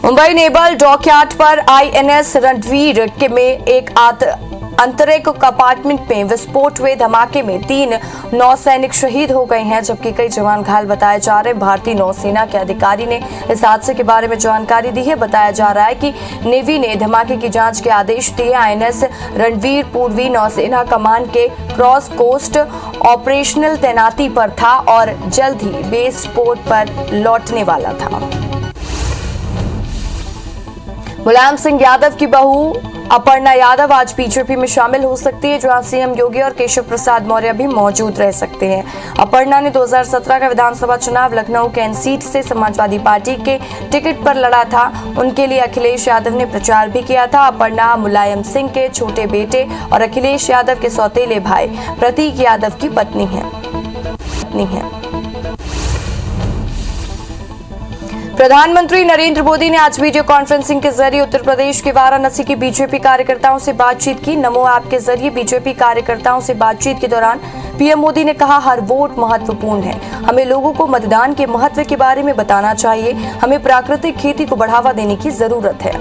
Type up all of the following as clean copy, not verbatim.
Mumbai naval dockyard पर INS Ranveer में एक आंतरिक कंपार्टमेंट में विस्फोट हुए धमाके में 3 नौसैनिक शहीद हो गए हैं, जबकि कई जवान घायल बताए जा रहे हैं। भारतीय नौसेना के अधिकारी ने इस हादसे के बारे में जानकारी दी है। बताया जा रहा है कि नेवी ने धमाके की जांच के आदेश दिए। आईएनएस रणवीर पूर्वी नौसेना कमान के क्रॉस कोस्ट ऑपरेशनल तैनाती पर था और जल्द ही बेस पोर्ट पर लौटने वाला था। मुलायम सिंह यादव की बहू अपर्णा यादव आज बीजेपी में शामिल हो सकती है, जहां सीएम योगी और केशव प्रसाद मौर्य भी मौजूद रह सकते हैं। अपर्णा ने 2017 का विधानसभा चुनाव लखनऊ कैंट सीट से समाजवादी पार्टी के टिकट पर लड़ा था। उनके लिए अखिलेश यादव ने प्रचार भी किया था। अपर्णा मुलायम सिंह के छोटे बेटे और अखिलेश यादव के सौतेले भाई प्रतीक यादव की पत्नी है। प्रधानमंत्री नरेंद्र मोदी ने आज वीडियो कॉन्फ्रेंसिंग के जरिए उत्तर प्रदेश के वाराणसी की बीजेपी कार्यकर्ताओं से बातचीत की। नमो ऐप के जरिए बीजेपी कार्यकर्ताओं से बातचीत के दौरान पीएम मोदी ने कहा, हर वोट महत्वपूर्ण है। हमें लोगों को मतदान के महत्व के बारे में बताना चाहिए। हमें प्राकृतिक खेती को बढ़ावा देने की जरूरत है।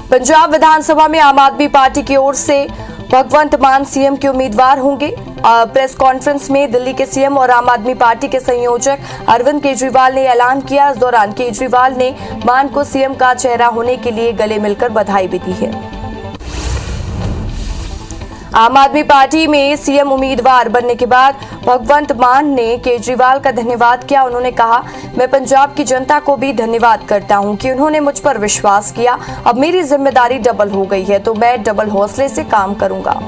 पंजाब विधानसभा में आम आदमी पार्टी की ओर से भगवंत मान सीएम के उम्मीदवार होंगे। प्रेस कॉन्फ्रेंस में दिल्ली के सीएम और आम आदमी पार्टी के संयोजक अरविंद केजरीवाल ने ऐलान किया। इस दौरान केजरीवाल ने मान को सीएम का चेहरा होने के लिए गले मिलकर बधाई भी दी है। आम आदमी पार्टी में सीएम उम्मीदवार बनने के बाद भगवंत मान ने केजरीवाल का धन्यवाद किया। उन्होंने कहा, मैं पंजाब की जनता को भी धन्यवाद करता हूं कि उन्होंने मुझ पर विश्वास किया। अब मेरी जिम्मेदारी डबल हो गई है, तो मैं डबल हौसले से काम करूंगा।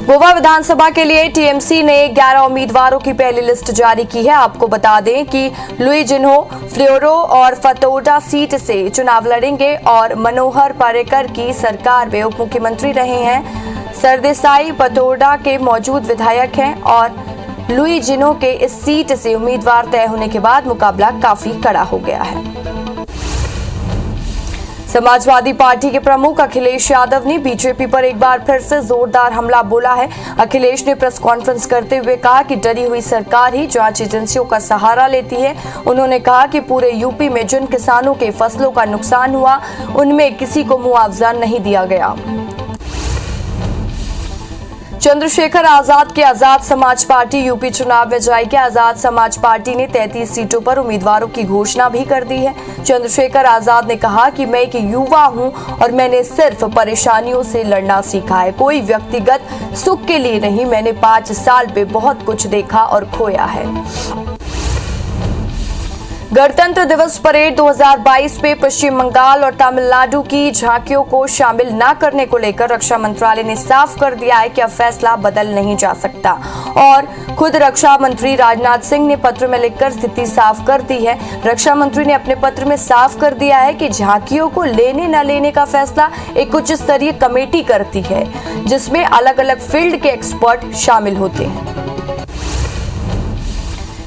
गोवा विधानसभा के लिए टीएमसी ने 11 उम्मीदवारों की पहली लिस्ट जारी की है। आपको बता दें कि लुई जिन्हो फ्लोरो और फतोडा सीट से चुनाव लड़ेंगे और मनोहर पर्रिकर की सरकार में उप मुख्यमंत्री रहे हैं। सरदेसाई फतोडा के मौजूद विधायक हैं और लुई जिन्हो के इस सीट से उम्मीदवार तय होने के बाद मुकाबला काफी कड़ा हो गया है। समाजवादी पार्टी के प्रमुख अखिलेश यादव ने बीजेपी पर एक बार फिर से जोरदार हमला बोला है। अखिलेश ने प्रेस कॉन्फ्रेंस करते हुए कहा कि डरी हुई सरकार ही जांच एजेंसियों का सहारा लेती है। उन्होंने कहा कि पूरे यूपी में जिन किसानों के फसलों का नुकसान हुआ, उनमें किसी को मुआवजा नहीं दिया गया। चंद्रशेखर आजाद की आजाद समाज पार्टी यूपी चुनाव में जाएगी। आजाद समाज पार्टी ने 33 सीटों पर उम्मीदवारों की घोषणा भी कर दी है। चंद्रशेखर आजाद ने कहा कि मैं एक युवा हूं और मैंने सिर्फ परेशानियों से लड़ना सीखा है, कोई व्यक्तिगत सुख के लिए नहीं। मैंने 5 साल में बहुत कुछ देखा और खोया है। गणतंत्र दिवस परेड 2022 में पश्चिम बंगाल और तमिलनाडु की झांकियों को शामिल न करने को लेकर रक्षा मंत्रालय ने साफ कर दिया है कि अब फैसला बदल नहीं जा सकता और खुद रक्षा मंत्री राजनाथ सिंह ने पत्र में लिखकर स्थिति साफ कर दी है। रक्षा मंत्री ने अपने पत्र में साफ कर दिया है कि झांकियों को लेने न लेने का फैसला एक उच्च स्तरीय कमेटी करती है, जिसमें अलग अलग फील्ड के एक्सपर्ट शामिल होते हैं।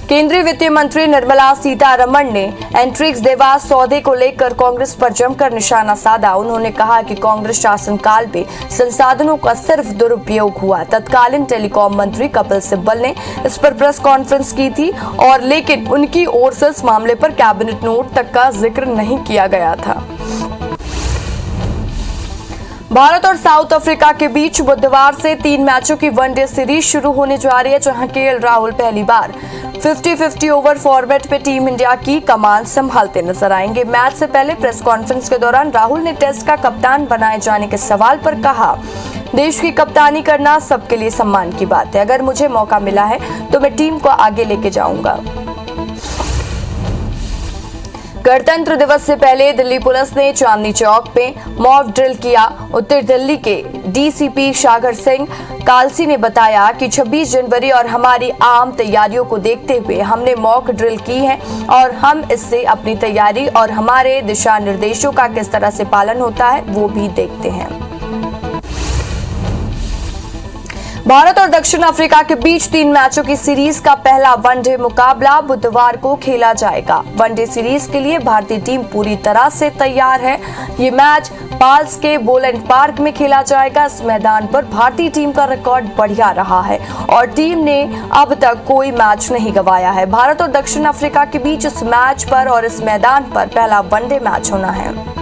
केंद्रीय वित्त मंत्री निर्मला सीतारमण ने एंट्रिक्स देवास सौदे को लेकर कांग्रेस पर जमकर निशाना साधा। उन्होंने कहा कि कांग्रेस शासनकाल में संसाधनों का सिर्फ दुरुपयोग हुआ। तत्कालीन टेलीकॉम मंत्री कपिल सिब्बल ने इस पर प्रेस कॉन्फ्रेंस की थी और लेकिन उनकी ओर से इस मामले पर कैबिनेट नोट तक का जिक्र नहीं किया गया था। भारत और साउथ अफ्रीका के बीच बुधवार से 3 मैचों की वनडे सीरीज शुरू होने जा रही है, जहां केएल राहुल पहली बार 50-50 ओवर फॉर्मेट पे टीम इंडिया की कमान संभालते नजर आएंगे। मैच से पहले प्रेस कॉन्फ्रेंस के दौरान राहुल ने टेस्ट का कप्तान बनाए जाने के सवाल पर कहा, देश की कप्तानी करना सबके लिए सम्मान की बात है। अगर मुझे मौका मिला है तो मैं टीम को आगे लेके जाऊंगा। गणतंत्र दिवस से पहले दिल्ली पुलिस ने चांदनी चौक में मॉक ड्रिल किया। उत्तर दिल्ली के डीसीपी सागर सिंह कालसी ने बताया कि 26 जनवरी और हमारी आम तैयारियों को देखते हुए हमने मॉक ड्रिल की है और हम इससे अपनी तैयारी और हमारे दिशा निर्देशों का किस तरह से पालन होता है वो भी देखते हैं। भारत और दक्षिण अफ्रीका के बीच 3 मैचों की सीरीज का पहला वनडे मुकाबला बुधवार को खेला जाएगा। वनडे सीरीज के लिए भारतीय टीम पूरी तरह से तैयार है। ये मैच पाल्स के बोलैंड पार्क में खेला जाएगा। इस मैदान पर भारतीय टीम का रिकॉर्ड बढ़िया रहा है और टीम ने अब तक कोई मैच नहीं गंवाया है। भारत और दक्षिण अफ्रीका के बीच इस मैच पर और इस मैदान पर पहला वनडे मैच होना है।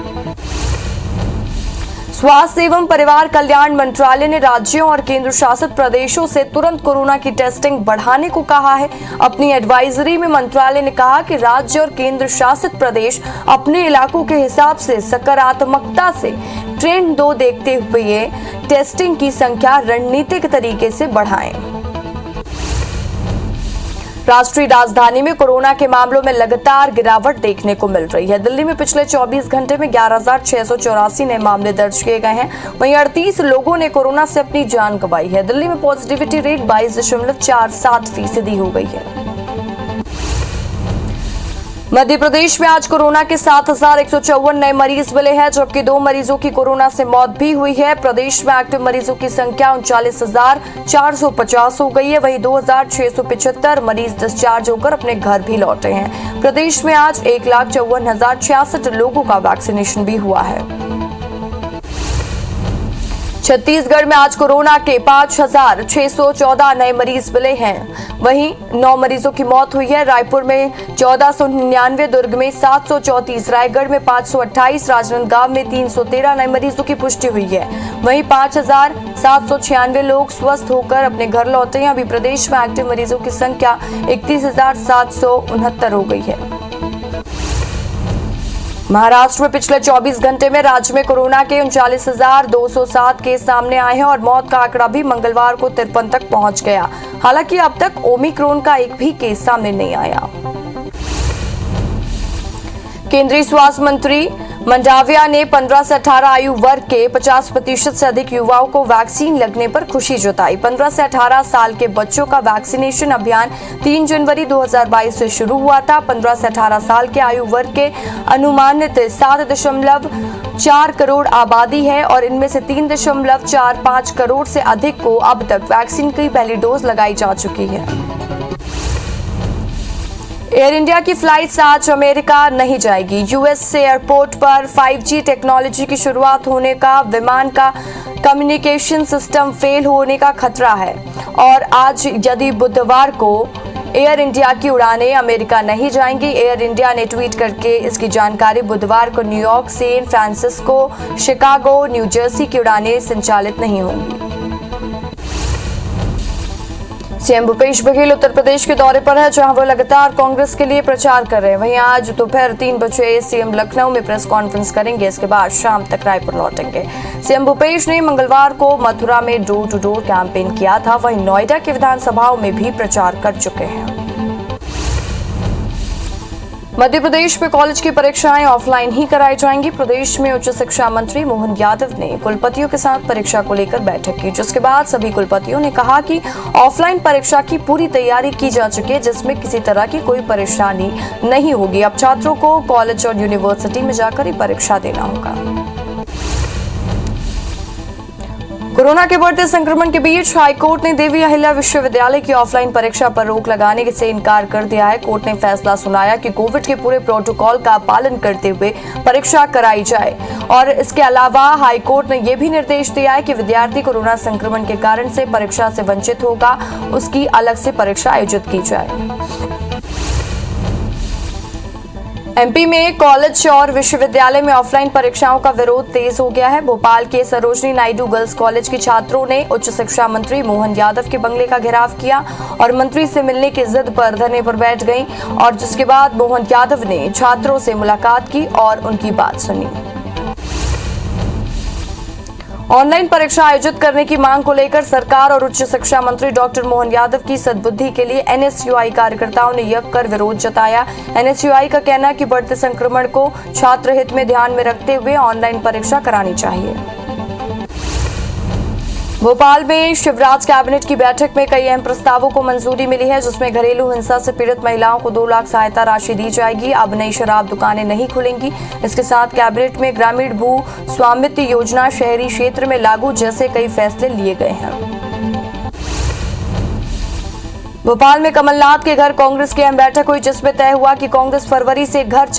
स्वास्थ्य एवं परिवार कल्याण मंत्रालय ने राज्यों और केंद्र शासित प्रदेशों से तुरंत कोरोना की टेस्टिंग बढ़ाने को कहा है। अपनी एडवाइजरी में मंत्रालय ने कहा कि राज्य और केंद्र शासित प्रदेश अपने इलाकों के हिसाब से सकारात्मकता से ट्रेंड 2 देखते हुए टेस्टिंग की संख्या रणनीतिक तरीके से बढ़ाएं। राष्ट्रीय राजधानी में कोरोना के मामलों में लगातार गिरावट देखने को मिल रही है। दिल्ली में पिछले 24 घंटे में 11,684 नए मामले दर्ज किए गए हैं। वहीं 38 लोगों ने कोरोना से अपनी जान गंवाई है। दिल्ली में पॉजिटिविटी रेट 22.47% हो गई है। मध्य प्रदेश में आज कोरोना के 7,154 नए मरीज मिले हैं, जबकि 2 मरीजों की कोरोना से मौत भी हुई है। प्रदेश में एक्टिव मरीजों की संख्या 39,450 हो गई है। वहीं 2,675 मरीज डिस्चार्ज होकर अपने घर भी लौटे हैं। प्रदेश में आज 1,54,066 लोगों का वैक्सीनेशन भी हुआ है। छत्तीसगढ़ में आज कोरोना के 5,614 नए मरीज मिले हैं। वहीं 9 मरीजों की मौत हुई है। रायपुर में 1499, दुर्ग में 734, रायगढ़ में 528, राजनांदगांव में 313 नए मरीजों की पुष्टि हुई है। वहीं 5,796 लोग स्वस्थ होकर अपने घर लौटे हैं। अभी प्रदेश में एक्टिव मरीजों की संख्या 31,769 हो गई है। महाराष्ट्र में पिछले 24 घंटे में राज्य में कोरोना के 39,207 केस सामने आए हैं और मौत का आंकड़ा भी मंगलवार को 53 तक पहुंच गया। हालांकि अब तक ओमिक्रॉन का एक भी केस सामने नहीं आया। केंद्रीय स्वास्थ्य मंत्री मंडाविया ने 15 से 18 आयु वर्ग के 50% से अधिक युवाओं को वैक्सीन लगने पर खुशी जताई। 15 से 18 साल के बच्चों का वैक्सीनेशन अभियान 3 जनवरी 2022 से शुरू हुआ था। 15 से 18 साल के आयु वर्ग के अनुमानित 7.4 करोड़ आबादी है और इनमें से 3.45 करोड़ से अधिक को अब तक वैक्सीन की पहली डोज लगाई जा चुकी है। एयर इंडिया की फ्लाइट्स आज अमेरिका नहीं जाएगी। यूएस से एयरपोर्ट पर 5G टेक्नोलॉजी की शुरुआत होने का विमान का कम्युनिकेशन सिस्टम फेल होने का खतरा है और आज यदि बुधवार को एयर इंडिया की उड़ानें अमेरिका नहीं जाएंगी। एयर इंडिया ने ट्वीट करके इसकी जानकारी बुधवार को New York, San Francisco, Chicago, New Jersey की उड़ानें संचालित नहीं होंगी। सीएम भूपेश बघेल उत्तर प्रदेश के दौरे पर है, जहां वो लगातार कांग्रेस के लिए प्रचार कर रहे हैं। वहीं आज दोपहर 3 बजे सीएम लखनऊ में प्रेस कॉन्फ्रेंस करेंगे। इसके बाद शाम तक रायपुर लौटेंगे। सीएम भूपेश ने मंगलवार को मथुरा में डोर टू डोर कैंपेन किया था। वहीं नोएडा की विधानसभाओं में भी प्रचार कर चुके हैं। मध्य प्रदेश में कॉलेज की परीक्षाएं ऑफलाइन ही कराई जाएंगी। प्रदेश में उच्च शिक्षा मंत्री मोहन यादव ने कुलपतियों के साथ परीक्षा को लेकर बैठक की, जिसके बाद सभी कुलपतियों ने कहा कि ऑफलाइन परीक्षा की पूरी तैयारी की जा चुकी है, जिसमें किसी तरह की कोई परेशानी नहीं होगी। अब छात्रों को कॉलेज और यूनिवर्सिटी में जाकर ही परीक्षा देना होगा। कोरोना के बढ़ते संक्रमण के बीच हाईकोर्ट ने देवी अहिल्या विश्वविद्यालय की ऑफलाइन परीक्षा पर रोक लगाने से इनकार कर दिया है। कोर्ट ने फैसला सुनाया कि कोविड के पूरे प्रोटोकॉल का पालन करते हुए परीक्षा कराई जाए और इसके अलावा हाईकोर्ट ने यह भी निर्देश दिया है कि विद्यार्थी कोरोना संक्रमण के कारण से परीक्षा से वंचित होगा, उसकी अलग से परीक्षा आयोजित की जाए। एमपी में कॉलेज और विश्वविद्यालय में ऑफलाइन परीक्षाओं का विरोध तेज हो गया है। भोपाल के सरोजनी नायडू गर्ल्स कॉलेज के छात्रों ने उच्च शिक्षा मंत्री मोहन यादव के बंगले का घेराव किया और मंत्री से मिलने की जिद पर धरने पर बैठ गईं और जिसके बाद मोहन यादव ने छात्रों से मुलाकात की और उनकी बात सुनी। ऑनलाइन परीक्षा आयोजित करने की मांग को लेकर सरकार और उच्च शिक्षा मंत्री डॉक्टर मोहन यादव की सद्बुद्धि के लिए एनएसयूआई कार्यकर्ताओं ने यज्ञ कर विरोध जताया। एनएसयूआई का कहना है कि बढ़ते संक्रमण को छात्र हित में ध्यान में रखते हुए ऑनलाइन परीक्षा करानी चाहिए। भोपाल में शिवराज कैबिनेट की बैठक में कई अहम प्रस्तावों को मंजूरी मिली है, जिसमें घरेलू हिंसा से पीड़ित महिलाओं को 2 लाख सहायता राशि दी जाएगी। अब नई शराब दुकानें नहीं खुलेंगी। इसके साथ कैबिनेट में ग्रामीण भू स्वामित्व योजना शहरी क्षेत्र में लागू जैसे कई फैसले लिए गए हैं। भोपाल में कमलनाथ के घर कांग्रेस की अहम बैठक हुई, जिसमें तय हुआ कि कांग्रेस फरवरी से घर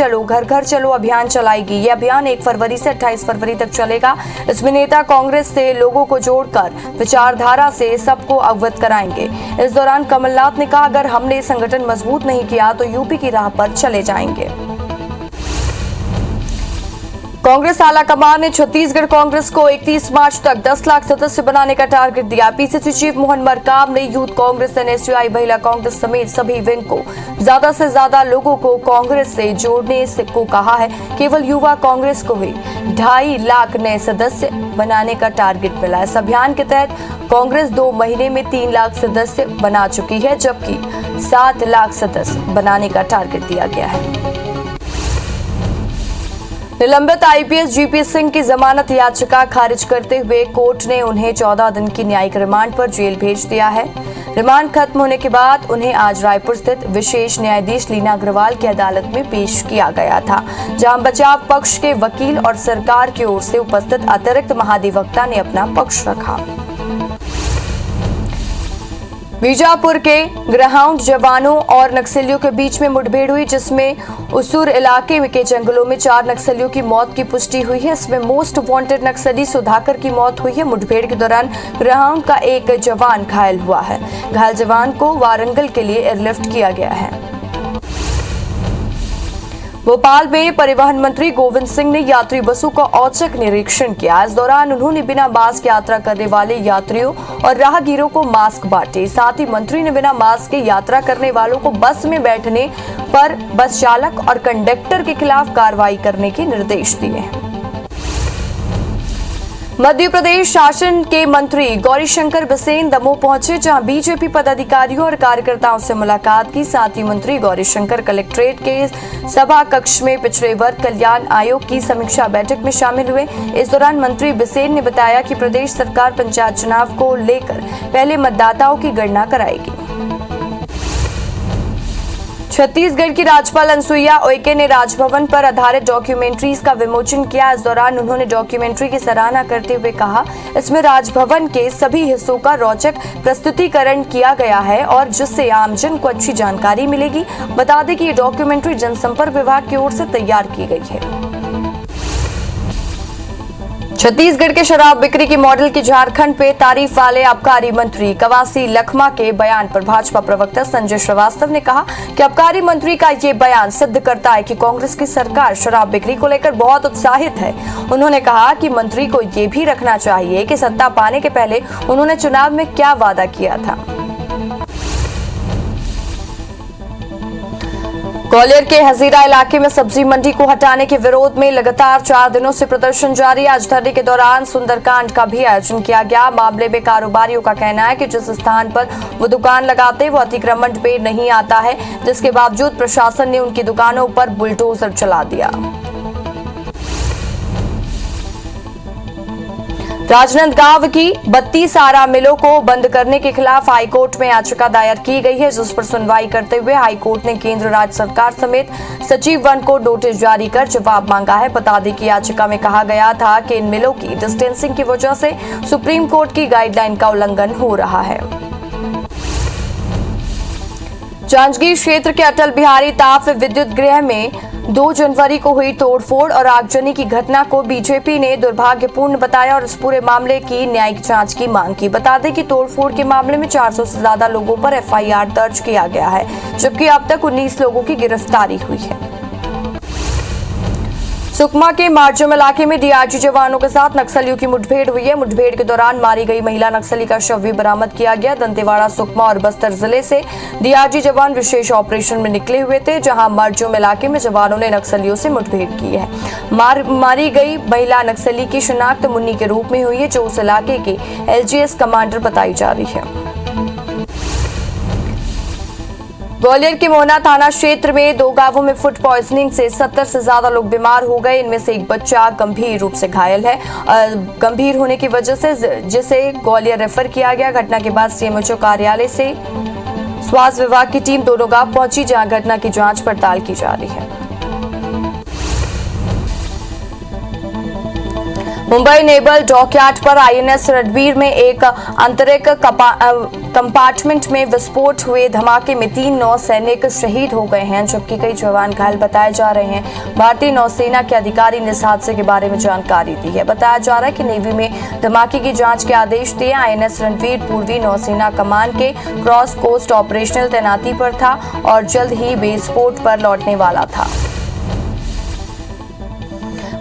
घर चलो अभियान चलाएगी। यह अभियान 1 फरवरी से 28 फरवरी तक चलेगा। इसमें नेता कांग्रेस से लोगों को जोड़कर विचारधारा से सबको अवगत कराएंगे। इस दौरान कमलनाथ ने कहा, अगर हमने संगठन मजबूत नहीं किया तो यूपी की राह पर चले जाएंगे। कांग्रेस आलाकमान ने छत्तीसगढ़ कांग्रेस को 31 मार्च तक 10 लाख सदस्य बनाने का टारगेट दिया। पीसीसी चीफ मोहन मरकाम ने यूथ कांग्रेस, एनएसयूआई, महिला कांग्रेस समेत सभी विंग को ज्यादा से ज्यादा लोगों को कांग्रेस से जोड़ने को कहा है। केवल युवा कांग्रेस को ही 2.5 लाख नए सदस्य बनाने का टारगेट मिला। इस अभियान के तहत कांग्रेस 2 महीने में 3 लाख सदस्य बना चुकी है, जबकि 7 लाख सदस्य बनाने का टारगेट दिया गया है। निलंबित आईपीएस जीपी सिंह की जमानत याचिका खारिज करते हुए कोर्ट ने उन्हें 14 दिन की न्यायिक रिमांड पर जेल भेज दिया है। रिमांड खत्म होने के बाद उन्हें आज रायपुर स्थित विशेष न्यायाधीश लीना अग्रवाल की अदालत में पेश किया गया था, जहां बचाव पक्ष के वकील और सरकार की ओर से उपस्थित अतिरिक्त महाधिवक्ता ने अपना पक्ष रखा। बीजापुर के ग्राउंड जवानों और नक्सलियों के बीच में मुठभेड़ हुई, जिसमें उसूर इलाके के जंगलों में 4 नक्सलियों की मौत की पुष्टि हुई है। इसमें मोस्ट वांटेड नक्सली सुधाकर की मौत हुई है। मुठभेड़ के दौरान ग्राउंड का एक जवान घायल हुआ है। घायल जवान को वारंगल के लिए एयरलिफ्ट किया गया है। भोपाल में परिवहन मंत्री गोविंद सिंह ने यात्री बसों का औचक निरीक्षण किया। इस दौरान उन्होंने बिना मास्क यात्रा करने वाले यात्रियों और राहगीरों को मास्क बांटे। साथ ही मंत्री ने बिना मास्क के यात्रा करने वालों को बस में बैठने पर बस चालक और कंडक्टर के खिलाफ कार्रवाई करने के निर्देश दिए। मध्य प्रदेश शासन के मंत्री गौरीशंकर बिसेन दमोह पहुंचे, जहां बीजेपी पदाधिकारियों और कार्यकर्ताओं से मुलाकात की। साथ ही मंत्री गौरीशंकर कलेक्ट्रेट के सभा कक्ष में पिछड़े वर्ग कल्याण आयोग की समीक्षा बैठक में शामिल हुए। इस दौरान मंत्री बिसेन ने बताया कि प्रदेश सरकार पंचायत चुनाव को लेकर पहले मतदाताओं की गणना कराएगी। छत्तीसगढ़ की राज्यपाल अनुसुईया उइके ने राजभवन पर आधारित डॉक्यूमेंट्रीज का विमोचन किया। इस दौरान उन्होंने डॉक्यूमेंट्री की सराहना करते हुए कहा, इसमें राजभवन के सभी हिस्सों का रोचक प्रस्तुतिकरण किया गया है और जिससे आमजन को अच्छी जानकारी मिलेगी। बता दें कि ये डॉक्यूमेंट्री जनसंपर्क विभाग की ओर से तैयार की गई है। छत्तीसगढ़ के शराब बिक्री की मॉडल की झारखंड पे तारीफ वाले आबकारी मंत्री कवासी लखमा के बयान पर भाजपा प्रवक्ता संजय श्रीवास्तव ने कहा कि आबकारी मंत्री का ये बयान सिद्ध करता है कि कांग्रेस की सरकार शराब बिक्री को लेकर बहुत उत्साहित है। उन्होंने कहा कि मंत्री को ये भी रखना चाहिए कि सत्ता पाने के पहले उन्होंने चुनाव में क्या वादा किया था। ग्वालियर के हजीरा इलाके में सब्जी मंडी को हटाने के विरोध में लगातार 4 दिनों से प्रदर्शन जारी है। आज धरने के दौरान सुंदरकांड का भी आयोजन किया गया। मामले में कारोबारियों का कहना है कि जिस स्थान पर वो दुकान लगाते वो अतिक्रमण पे नहीं आता है, जिसके बावजूद प्रशासन ने उनकी दुकानों पर बुलडोजर चला दिया। राजनांदगांव की 32 आरा मिलों को बंद करने के खिलाफ हाईकोर्ट में याचिका दायर की गई है, जिस पर सुनवाई करते हुए हाईकोर्ट ने केंद्र राज्य सरकार समेत सचिव वन को नोटिस जारी कर जवाब मांगा है। बता दें कि याचिका में कहा गया था कि इन मिलों की डिस्टेंसिंग की वजह से सुप्रीम कोर्ट की गाइडलाइन का उल्लंघन हो रहा है। जांजगीर क्षेत्र के अटल बिहारी ताप विद्युत गृह में 2 जनवरी को हुई तोड़फोड़ और आगजनी की घटना को बीजेपी ने दुर्भाग्यपूर्ण बताया और इस पूरे मामले की न्यायिक जांच की मांग की। बता दें कि तोड़फोड़ के मामले में 400 से ज्यादा लोगों पर एफआईआर दर्ज किया गया है, जबकि अब तक 19 लोगों की गिरफ्तारी हुई है। सुकमा के मार्जम इलाके में डीआरजी जवानों के साथ नक्सलियों की मुठभेड़ हुई है। मुठभेड़ के दौरान मारी गई महिला नक्सली का शव भी बरामद किया गया। दंतेवाड़ा, सुकमा और बस्तर जिले से डीआरजी जवान विशेष ऑपरेशन में निकले हुए थे, जहां मार्जम इलाके में जवानों ने नक्सलियों से मुठभेड़ की है। मारी गई महिला नक्सली की शिनाख्त मुन्नी के रूप में हुई है, जो उस इलाके के एलजीएस कमांडर बताई जा रही है। ग्वालियर के मोहना थाना क्षेत्र में 2 गांवों में फूड पॉइजनिंग से 70 से ज्यादा लोग बीमार हो गए। इनमें से एक बच्चा गंभीर रूप से घायल है। गंभीर होने की वजह से जिसे ग्वालियर रेफर किया गया। घटना के बाद सीएमएचओ कार्यालय से स्वास्थ्य विभाग की टीम दोनों गांव पहुंची, जहां घटना की जांच पड़ताल की जा रही है। मुंबई नेवल डॉकयार्ड पर आईएनएस रणवीर में एक आंतरिक कंपार्टमेंट में विस्फोट हुए धमाके में 3 नौसैनिक शहीद हो गए हैं, जबकि कई जवान घायल बताए जा रहे हैं। भारतीय नौसेना के अधिकारी ने इस हादसे के बारे में जानकारी दी है। बताया जा रहा है कि नेवी में धमाके की जांच के आदेश दिए। आईएनएस रणवीर पूर्वी नौसेना कमान के क्रॉस कोस्ट ऑपरेशनल तैनाती पर था और जल्द ही बेस पोर्ट पर लौटने वाला था।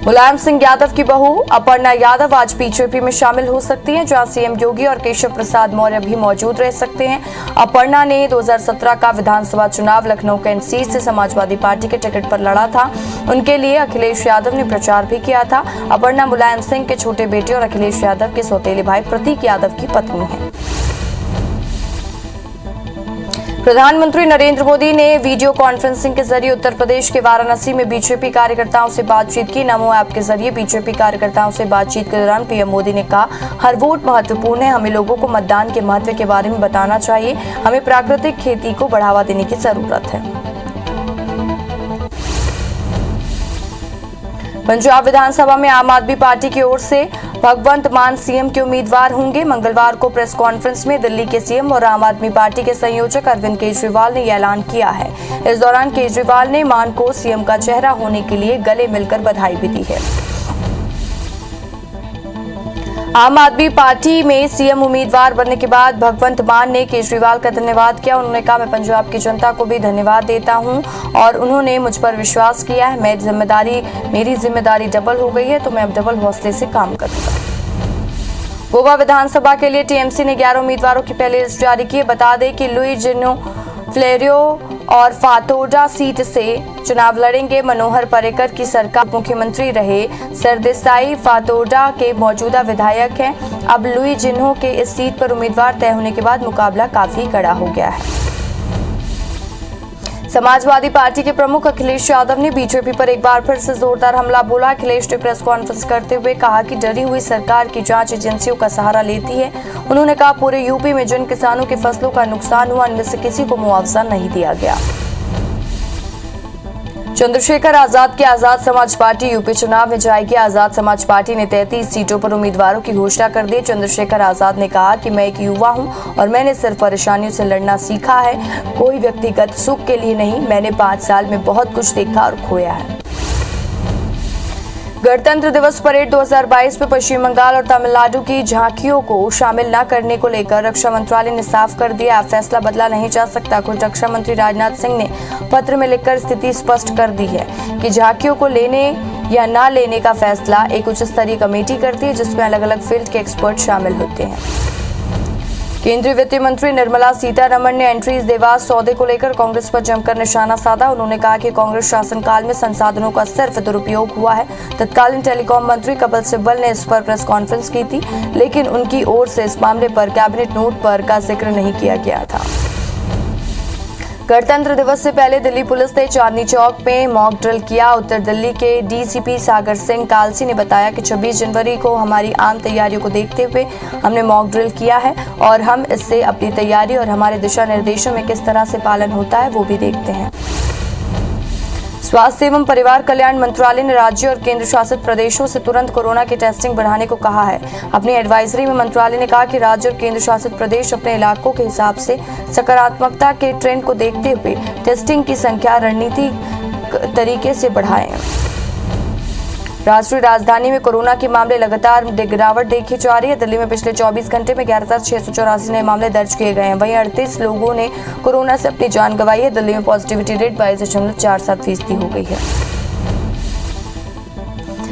मुलायम सिंह यादव की बहू अपर्णा यादव आज बीजेपी में शामिल हो सकती हैं, जहां सीएम योगी और केशव प्रसाद मौर्य भी मौजूद रह सकते हैं। अपर्णा ने 2017 का विधानसभा चुनाव लखनऊ कैंट सीट से समाजवादी पार्टी के टिकट पर लड़ा था। उनके लिए अखिलेश यादव ने प्रचार भी किया था। अपर्णा मुलायम सिंह के छोटे बेटे और अखिलेश यादव के सौतेले भाई प्रतीक यादव की पत्नी है। प्रधानमंत्री नरेंद्र मोदी ने वीडियो कॉन्फ्रेंसिंग के जरिए उत्तर प्रदेश के वाराणसी में बीजेपी कार्यकर्ताओं से बातचीत की। नमो ऐप के जरिए बीजेपी कार्यकर्ताओं से बातचीत के दौरान पीएम मोदी ने कहा, हर वोट महत्वपूर्ण है। हमें लोगों को मतदान के महत्व के बारे में बताना चाहिए। हमें प्राकृतिक खेती को बढ़ावा देने की जरूरत है। पंजाब विधानसभा में आम आदमी पार्टी की ओर से भगवंत मान सीएम के उम्मीदवार होंगे। मंगलवार को प्रेस कॉन्फ्रेंस में दिल्ली के सीएम और आम आदमी पार्टी के संयोजक अरविंद केजरीवाल ने यह ऐलान किया है। इस दौरान केजरीवाल ने मान को सीएम का चेहरा होने के लिए गले मिलकर बधाई भी दी है। आम आदमी पार्टी में सीएम उम्मीदवार बनने के बाद भगवंत मान ने केजरीवाल का धन्यवाद किया। उन्होंने कहा, मैं पंजाब की जनता को भी धन्यवाद देता हूं और उन्होंने मुझ पर विश्वास किया है। मेरी जिम्मेदारी डबल हो गई है, तो मैं अब डबल हौसले से काम करूंगा। गोवा विधानसभा के लिए टीएमसी ने 11 उम्मीदवारों की पहली लिस्ट जारी की है। बता दें कि लुई जिनो फ्लेरियो और फातोडा सीट से चुनाव लड़ेंगे। मनोहर पर्रिकर की सरकार मुख्यमंत्री रहे सरदेसाई फातोडा के मौजूदा विधायक हैं। अब लुई जिन्हो के इस सीट पर उम्मीदवार तय होने के बाद मुकाबला काफी कड़ा हो गया है। समाजवादी पार्टी के प्रमुख अखिलेश यादव ने बीजेपी पर एक बार फिर से जोरदार हमला बोला। अखिलेश ने प्रेस कॉन्फ्रेंस करते हुए कहा कि डरी हुई सरकार की जांच एजेंसियों का सहारा लेती है। उन्होंने कहा, पूरे यूपी में जिन किसानों की फसलों का नुकसान हुआ, उनमें से किसी को मुआवजा नहीं दिया गया। चंद्रशेखर आजाद की आजाद समाज पार्टी यूपी चुनाव में जाएगी। आजाद समाज पार्टी ने 33 सीटों पर उम्मीदवारों की घोषणा कर दी। चंद्रशेखर आजाद ने कहा कि मैं एक युवा हूं और मैंने सिर्फ परेशानियों से लड़ना सीखा है, कोई व्यक्तिगत सुख के लिए नहीं। मैंने 5 साल में बहुत कुछ देखा और खोया है। गणतंत्र दिवस परेड 2022 में पश्चिम बंगाल और तमिलनाडु की झांकियों को शामिल न करने को लेकर रक्षा मंत्रालय ने साफ कर दिया, अब फैसला बदला नहीं जा सकता। खुद रक्षा मंत्री राजनाथ सिंह ने पत्र में लिखकर स्थिति स्पष्ट कर दी है कि झांकियों को लेने या न लेने का फैसला एक उच्च स्तरीय कमेटी करती है, जिसमें अलग अलग फील्ड के एक्सपर्ट शामिल होते हैं। केंद्रीय वित्त मंत्री निर्मला सीतारमण ने एंट्रीज देवास सौदे को लेकर कांग्रेस पर जमकर निशाना साधा। उन्होंने कहा कि कांग्रेस शासनकाल में संसाधनों का सिर्फ दुरुपयोग हुआ है। तत्कालीन टेलीकॉम मंत्री कपिल सिब्बल ने इस पर प्रेस कॉन्फ्रेंस की थी, लेकिन उनकी ओर से इस मामले पर कैबिनेट नोट पर का जिक्र नहीं किया गया था। गणतंत्र दिवस से पहले दिल्ली पुलिस ने चांदनी चौक में मॉक ड्रिल किया। उत्तर दिल्ली के डीसीपी सागर सिंह कालसी ने बताया कि 26 जनवरी को हमारी आम तैयारियों को देखते हुए हमने मॉक ड्रिल किया है और हम इससे अपनी तैयारी और हमारे दिशा निर्देशों में किस तरह से पालन होता है वो भी देखते हैं। स्वास्थ्य एवं परिवार कल्याण मंत्रालय ने राज्य और केंद्र शासित प्रदेशों से तुरंत कोरोना की टेस्टिंग बढ़ाने को कहा है। अपनी एडवाइजरी में मंत्रालय ने कहा कि राज्य और केंद्र शासित प्रदेश अपने इलाकों के हिसाब से सकारात्मकता के ट्रेंड को देखते हुए टेस्टिंग की संख्या रणनीतिक तरीके से बढ़ाएं। राष्ट्रीय राजधानी में कोरोना के मामले लगातार गिरावट देखी जा रही है। दिल्ली में पिछले 24 घंटे में 11,684 नए मामले दर्ज किए गए हैं। वहीं 38 लोगों ने कोरोना से अपनी जान गंवाई है। दिल्ली में पॉजिटिविटी रेट 22.47% हो गई है।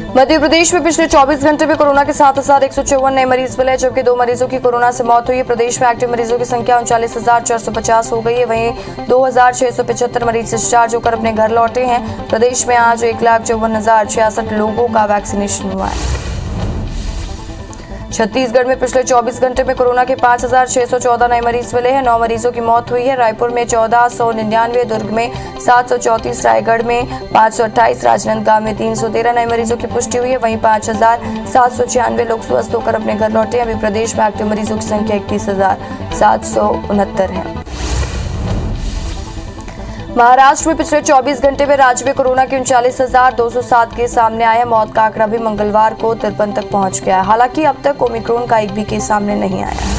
मध्य प्रदेश में पिछले 24 घंटे में कोरोना के 7,154 नए मरीज मिले, जबकि 2 मरीजों की कोरोना से मौत हुई है। प्रदेश में एक्टिव मरीजों की संख्या 39,450 हो गई है। वहीं 2,675 मरीज डिस्चार्ज होकर अपने घर लौटे हैं। प्रदेश में आज 1,54,066 लोगों का वैक्सीनेशन हुआ है। छत्तीसगढ़ में पिछले 24 घंटे में कोरोना के 5,614 नए मरीज मिले हैं। 9 मरीजों की मौत हुई है। रायपुर में 1499, दुर्ग में 734, रायगढ़ में 528, राजनांदगांव में 313 नए मरीजों की पुष्टि हुई है। वहीं 5,796 लोग स्वस्थ होकर अपने घर लौटे। अभी प्रदेश में एक्टिव मरीजों की संख्या 31,769 है। महाराष्ट्र में पिछले 24 घंटे में राज्य में कोरोना के 39,207 केस सामने आए हैं। मौत का आंकड़ा भी मंगलवार को 53 तक पहुंच गया है। हालांकि अब तक ओमिक्रॉन का एक भी केस सामने नहीं आया है।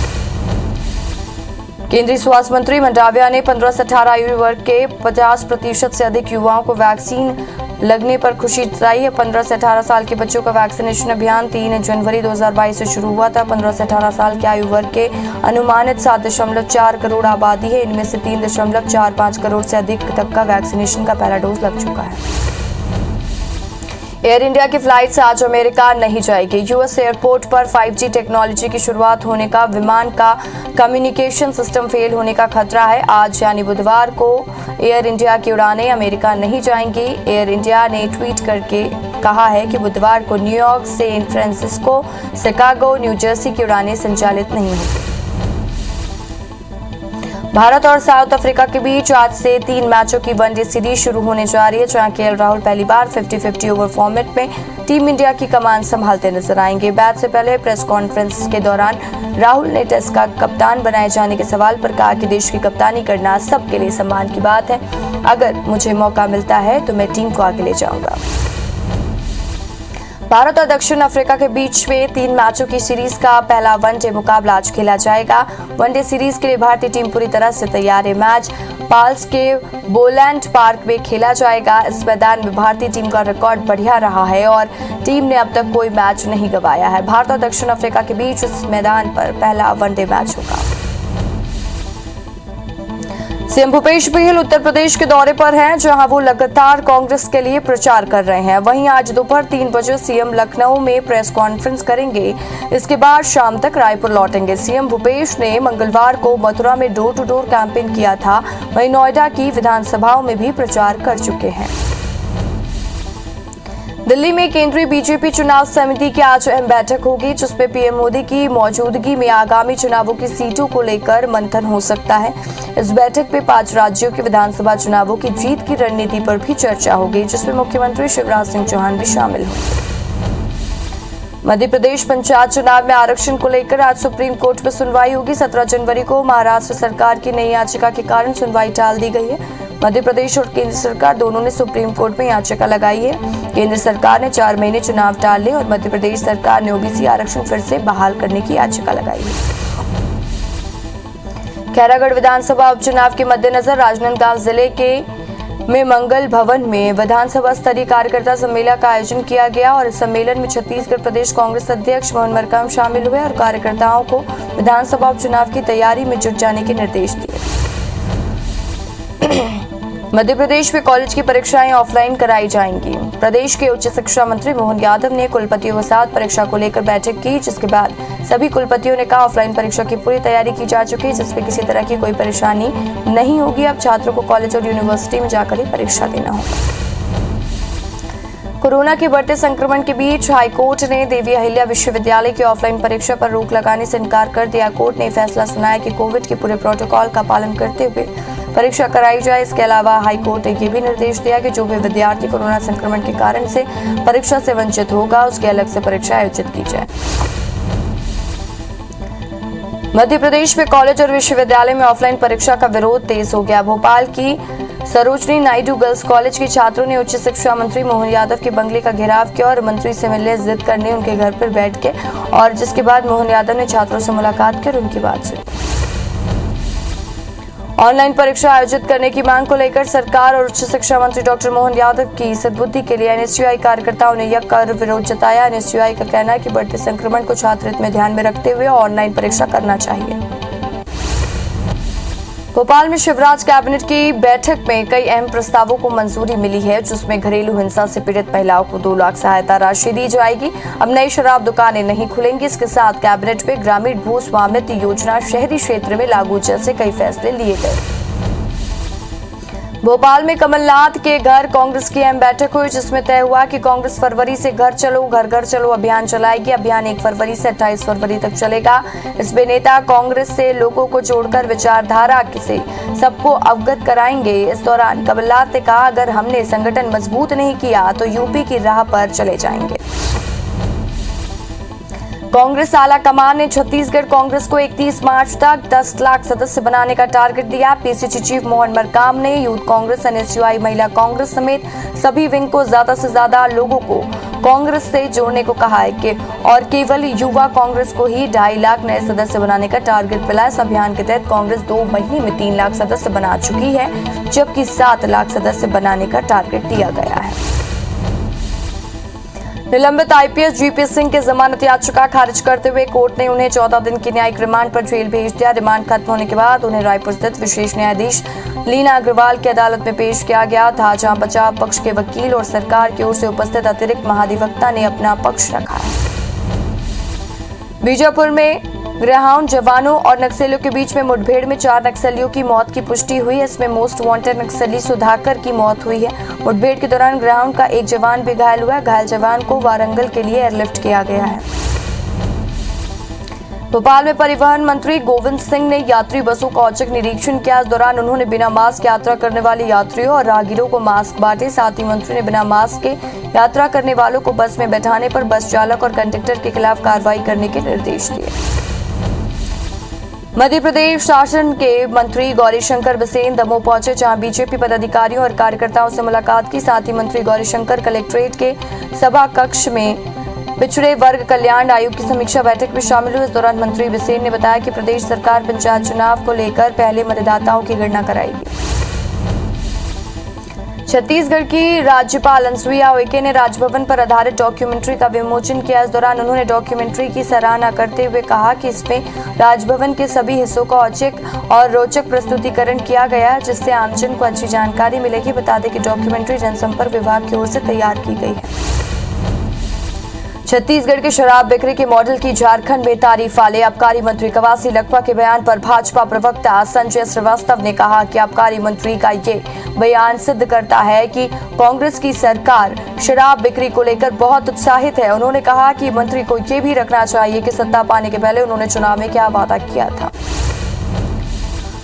केंद्रीय स्वास्थ्य मंत्री मंडाविया ने 15 से 18 आयु वर्ग के 50% से अधिक युवाओं को वैक्सीन लगने पर खुशी जताई है। 15 से 18 साल के बच्चों का वैक्सीनेशन अभियान 3 जनवरी 2022 से शुरू हुआ था। 15 से 18 साल के आयु वर्ग के अनुमानित 7.4 करोड़ आबादी है। इनमें से 3.45 करोड़ से अधिक तक का वैक्सीनेशन का पहला डोज लग चुका है। एयर इंडिया की फ्लाइट से आज अमेरिका नहीं जाएगी। यूएस एयरपोर्ट पर 5G टेक्नोलॉजी की शुरुआत होने का विमान का कम्युनिकेशन सिस्टम फेल होने का खतरा है। आज यानी बुधवार को एयर इंडिया की उड़ानें अमेरिका नहीं जाएंगी। एयर इंडिया ने ट्वीट करके कहा है कि बुधवार को New York, San Francisco, Chicago, New Jersey की उड़ानें संचालित नहीं होंगी। भारत और साउथ अफ्रीका के बीच आज से 3 मैचों की वनडे सीरीज शुरू होने जा रही है, जहां केएल राहुल पहली बार 50-50 ओवर फॉर्मेट में टीम इंडिया की कमान संभालते नजर आएंगे। मैच से पहले प्रेस कॉन्फ्रेंस के दौरान राहुल ने टेस्ट का कप्तान बनाए जाने के सवाल पर कहा कि देश की कप्तानी करना सबके लिए सम्मान की बात है। अगर मुझे मौका मिलता है तो मैं टीम को आगे ले जाऊंगा। भारत और दक्षिण अफ्रीका के बीच में 3 मैचों की सीरीज का पहला वनडे मुकाबला आज खेला जाएगा। वनडे सीरीज के लिए भारतीय टीम पूरी तरह से तैयार है। मैच पाल्स के बोलैंड पार्क में खेला जाएगा। इस मैदान में भारतीय टीम का रिकॉर्ड बढ़िया रहा है और टीम ने अब तक कोई मैच नहीं गंवाया है। भारत और दक्षिण अफ्रीका के बीच इस मैदान पर पहला वनडे मैच होगा। सीएम भूपेश बघेल उत्तर प्रदेश के दौरे पर हैं, जहां वो लगातार कांग्रेस के लिए प्रचार कर रहे हैं। वहीं आज दोपहर 3 बजे सीएम लखनऊ में प्रेस कॉन्फ्रेंस करेंगे। इसके बाद शाम तक रायपुर लौटेंगे। सीएम भूपेश ने मंगलवार को मथुरा में डोर टू डोर कैंपेन किया था। वहीं नोएडा की विधानसभाओं में भी प्रचार कर चुके हैं। दिल्ली में केंद्रीय बीजेपी चुनाव समिति की आज अहम बैठक होगी, जिसमें पीएम मोदी की मौजूदगी में आगामी चुनावों की सीटों को लेकर मंथन हो सकता है। इस बैठक में 5 राज्यों के विधानसभा चुनावों की जीत की रणनीति पर भी चर्चा होगी, जिसमें मुख्यमंत्री शिवराज सिंह चौहान भी शामिल होंगे। मध्य प्रदेश पंचायत चुनाव में आरक्षण को लेकर आज सुप्रीम कोर्ट में सुनवाई होगी। 17 जनवरी को महाराष्ट्र सरकार की नई याचिका के कारण सुनवाई टाल दी गई है। मध्य प्रदेश और केंद्र सरकार दोनों ने सुप्रीम कोर्ट में याचिका लगाई है। केंद्र सरकार ने 4 महीने चुनाव टालने और मध्य प्रदेश सरकार ने ओबीसी आरक्षण फिर से बहाल करने की याचिका लगाई है। खैरागढ़ विधानसभा उपचुनाव के मद्देनजर राजनांदगांव जिले के में मंगल भवन में विधानसभा स्तरीय कार्यकर्ता सम्मेलन का आयोजन किया गया और इस सम्मेलन में छत्तीसगढ़ प्रदेश कांग्रेस अध्यक्ष मोहन मरकाम शामिल हुए और कार्यकर्ताओं को विधानसभा उपचुनाव की तैयारी में जुट जाने के निर्देश दिए। मध्य प्रदेश में कॉलेज की परीक्षाएं ऑफलाइन कराई जाएंगी। प्रदेश के उच्च शिक्षा मंत्री मोहन यादव ने कुलपतियों के साथ परीक्षा को लेकर बैठक की, जिसके बाद सभी कुलपतियों ने कहा ऑफलाइन परीक्षा की पूरी तैयारी की जा चुकी है, जिसमें किसी तरह की कोई परेशानी नहीं होगी। अब छात्रों को कॉलेज और यूनिवर्सिटी में जाकर ही परीक्षा देना होगा। कोरोना के बढ़ते संक्रमण के बीच हाईकोर्ट ने देवी अहिल्या विश्वविद्यालय की ऑफलाइन परीक्षा पर रोक लगाने से इनकार कर दिया। कोर्ट ने फैसला सुनाया कि कोविड के पूरे प्रोटोकॉल का पालन करते हुए परीक्षा कराई जाए। इसके अलावा हाईकोर्ट ने यह भी निर्देश दिया कि जो भी विद्यार्थी कोरोना संक्रमण के कारण से परीक्षा से वंचित होगा, उसकी अलग से परीक्षा आयोजित की जाए। मध्य प्रदेश में कॉलेज और विश्वविद्यालय में ऑफलाइन परीक्षा का विरोध तेज हो गया। भोपाल की सरोजनी नायडू गर्ल्स कॉलेज के छात्रों ने उच्च शिक्षा मंत्री मोहन यादव के बंगले का घेराव किया और मंत्री से मिलने जिद करने उनके घर पर बैठ के और जिसके बाद मोहन यादव ने छात्रों से मुलाकात कर उनकी बात सुनी। ऑनलाइन परीक्षा आयोजित करने की मांग को लेकर सरकार और उच्च शिक्षा मंत्री डॉक्टर मोहन यादव की सद्बुद्धि के लिए एनएसयूआई कार्यकर्ताओं ने यककर विरोध जताया। एनएसयूआई का कहना है कि बढ़ते संक्रमण को छात्र हित में ध्यान में रखते हुए ऑनलाइन परीक्षा करना चाहिए। भोपाल में शिवराज कैबिनेट की बैठक में कई अहम प्रस्तावों को मंजूरी मिली है, जिसमें घरेलू हिंसा से पीड़ित महिलाओं को 2 लाख सहायता राशि दी जाएगी। अब नई शराब दुकानें नहीं खुलेंगी। इसके साथ कैबिनेट में ग्रामीण भू स्वामित्व योजना शहरी क्षेत्र में लागू जैसे कई फैसले लिए गए। भोपाल में कमलनाथ के घर कांग्रेस की अहम बैठक हुई, जिसमें तय हुआ कि कांग्रेस फरवरी से घर चलो घर घर चलो अभियान चलाएगी। अभियान 1 फरवरी से 28 फरवरी तक चलेगा। इसमें नेता कांग्रेस से लोगों को जोड़कर विचारधारा से सबको अवगत कराएंगे। इस दौरान कमलनाथ ने कहा, अगर हमने संगठन मजबूत नहीं किया तो यूपी की राह पर चले जाएंगे। कांग्रेस आला कमान ने छत्तीसगढ़ कांग्रेस को 31 मार्च तक 10 लाख सदस्य बनाने का टारगेट दिया। पीसीसी चीफ मोहन मरकाम ने यूथ कांग्रेस, एनएसयूआई, महिला कांग्रेस समेत सभी विंग को ज्यादा से ज्यादा लोगों को कांग्रेस से जोड़ने को कहा है कि और केवल युवा कांग्रेस को ही 2.5 लाख नए सदस्य बनाने का टारगेट मिला। इस अभियान के तहत कांग्रेस 2 महीने में 3 लाख सदस्य बना चुकी है, जबकि 7 लाख सदस्य बनाने का टारगेट दिया गया है। निलंबित आईपीएस जीपी सिंह की जमानत याचिका खारिज करते हुए कोर्ट ने उन्हें 14 दिन की न्यायिक रिमांड पर जेल भेज दिया। रिमांड खत्म होने के बाद उन्हें रायपुर स्थित विशेष न्यायाधीश लीना अग्रवाल की अदालत में पेश किया गया था, जहां बचाव पक्ष के वकील और सरकार की ओर से उपस्थित अतिरिक्त महाधिवक्ता ने अपना पक्ष रखा है। बीजापुर में ग्रेहाउंड जवानों और नक्सलियों के बीच में मुठभेड़ में 4 नक्सलियों की मौत की पुष्टि हुई है। इसमें मोस्ट वांटेड नक्सली सुधाकर की मौत हुई है। मुठभेड़ के दौरान ग्रेहाउंड का एक जवान भी घायल हुआ है। घायल जवान को वारंगल के लिए एयरलिफ्ट किया गया है। भोपाल में परिवहन मंत्री गोविंद सिंह ने यात्री बसों का औचक निरीक्षण किया। इस दौरान उन्होंने बिना मास्क यात्रा करने वाले यात्रियों और राहगीरों को मास्क बांटे। साथ ही मंत्री ने बिना मास्क के यात्रा करने वालों को बस में बैठाने पर बस चालक और कंडक्टर के खिलाफ कार्रवाई करने के निर्देश दिए। मध्य प्रदेश शासन के मंत्री गौरीशंकर बिसेन दमोह पहुंचे, जहां बीजेपी पदाधिकारियों और कार्यकर्ताओं से मुलाकात की। साथ ही मंत्री गौरीशंकर कलेक्ट्रेट के सभा कक्ष में पिछड़े वर्ग कल्याण आयोग की समीक्षा बैठक में शामिल हुए। इस दौरान मंत्री बिसेन ने बताया कि प्रदेश सरकार पंचायत चुनाव को लेकर पहले मतदाताओं की गणना कराएगी। छत्तीसगढ़ की राज्यपाल अनुसुईया उइके ने राजभवन पर आधारित डॉक्यूमेंट्री का विमोचन किया। इस दौरान उन्होंने डॉक्यूमेंट्री की सराहना करते हुए कहा कि इसमें राजभवन के सभी हिस्सों का औचक और रोचक प्रस्तुतिकरण किया गया है, जिससे आमजन को अच्छी जानकारी मिलेगी। बता दें कि डॉक्यूमेंट्री जनसंपर्क विभाग की ओर से तैयार की गई है। छत्तीसगढ़ की शराब बिक्री के मॉडल की झारखंड में तारीफ वाले आबकारी मंत्री कवासी लखमा के बयान पर भाजपा प्रवक्ता संजय श्रीवास्तव ने कहा कि आबकारी मंत्री का ये बयान सिद्ध करता है कि कांग्रेस की सरकार शराब बिक्री को लेकर बहुत उत्साहित है। उन्होंने कहा कि मंत्री को ये भी रखना चाहिए कि सत्ता पाने के पहले उन्होंने चुनाव में क्या वादा किया था।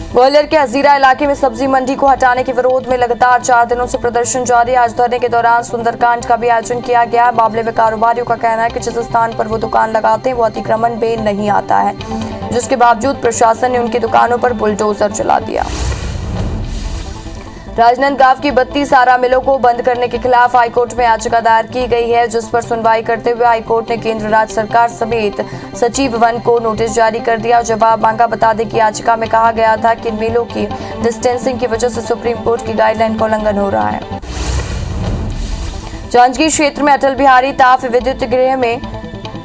ग्वालियर के हजीरा इलाके में सब्जी मंडी को हटाने के विरोध में लगातार 4 दिनों से प्रदर्शन जारी। आज धरने के दौरान सुंदरकांड का भी आयोजन किया गया। मामले में कारोबारियों का कहना है कि जिस स्थान पर वो दुकान लगाते हैं वो अतिक्रमण में नहीं आता है, जिसके बावजूद प्रशासन ने उनकी दुकानों पर बुलडोजर चला दिया। राजनांदगांव की 32 आरा मिलों को बंद करने के खिलाफ हाईकोर्ट में याचिका दायर की गई है, जिस पर सुनवाई करते हुए हाईकोर्ट ने केंद्र राज्य सरकार समेत सचिव वन को नोटिस जारी कर दिया और जवाब मांगा। बता दें कि याचिका में कहा गया था कि इन मिलों की डिस्टेंसिंग की वजह से सुप्रीम कोर्ट की गाइडलाइन का उल्लंघन हो रहा है। जांजगीर क्षेत्र में अटल बिहारी ताप विद्युत गृह में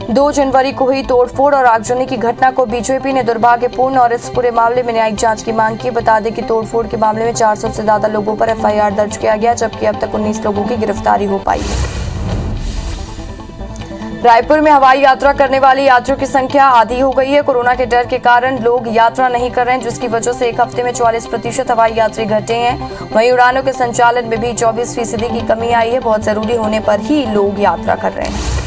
2 जनवरी को हुई तोड़फोड़ और आगजनी की घटना को बीजेपी ने दुर्भाग्यपूर्ण और इस पूरे मामले में न्यायिक जांच की मांग की। बता दें कि तोड़फोड़ के मामले में 400 से ज्यादा लोगों पर एफआईआर दर्ज किया गया, जबकि अब तक 19 लोगों की गिरफ्तारी हो पाई है। रायपुर में हवाई यात्रा करने वाले यात्रियों की संख्या आधी हो गई है। कोरोना के डर के कारण लोग यात्रा नहीं कर रहे हैं, जिसकी वजह से एक हफ्ते में 44% हवाई यात्री घटे हैं। वहीं उड़ानों के संचालन में भी 24% की कमी आई है। बहुत जरूरी होने पर ही लोग यात्रा कर रहे हैं।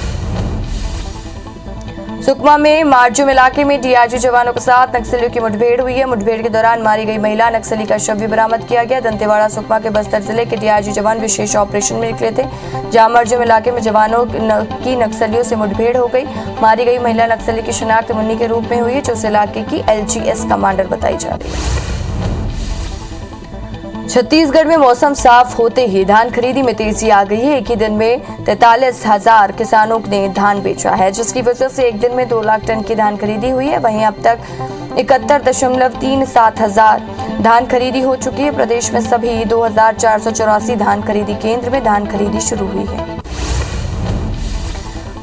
सुकमा में मारजूम इलाके में डीआरजी जवानों के साथ नक्सलियों की मुठभेड़ हुई है। मुठभेड़ के दौरान मारी गई महिला नक्सली का शव भी बरामद किया गया। दंतेवाड़ा सुकमा के बस्तर जिले के डीआरजी जवान विशेष ऑपरेशन में निकले थे, जहां मारजूम इलाके में जवानों की नक्सलियों से मुठभेड़ हो गई। मारी गई महिला नक्सली की शिनाख्त मुन्नी के रूप में हुई है, जो उस इलाके की एलजीएस कमांडर बताई जा रही है। छत्तीसगढ़ में मौसम साफ होते ही धान खरीदी में तेजी आ गई है। एक ही दिन में 43,000 किसानों ने धान बेचा है, जिसकी वजह से एक दिन में 2 लाख टन की धान खरीदी हुई है। वहीं अब तक 71.37 हजार धान खरीदी हो चुकी है। प्रदेश में सभी 2,484 धान खरीदी केंद्र में धान खरीदी शुरू हुई है।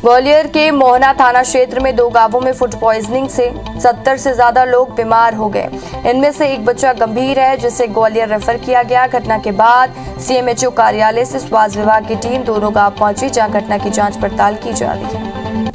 ग्वालियर के मोहना थाना क्षेत्र में 2 गांवों में फूड पॉइजनिंग से 70 से ज्यादा लोग बीमार हो गए। इनमें से एक बच्चा गंभीर है, जिसे ग्वालियर रेफर किया गया। घटना के बाद सीएमएचओ कार्यालय से स्वास्थ्य विभाग की टीम दोनों गांव पहुंची, जहां घटना की जांच पड़ताल की जा रही है।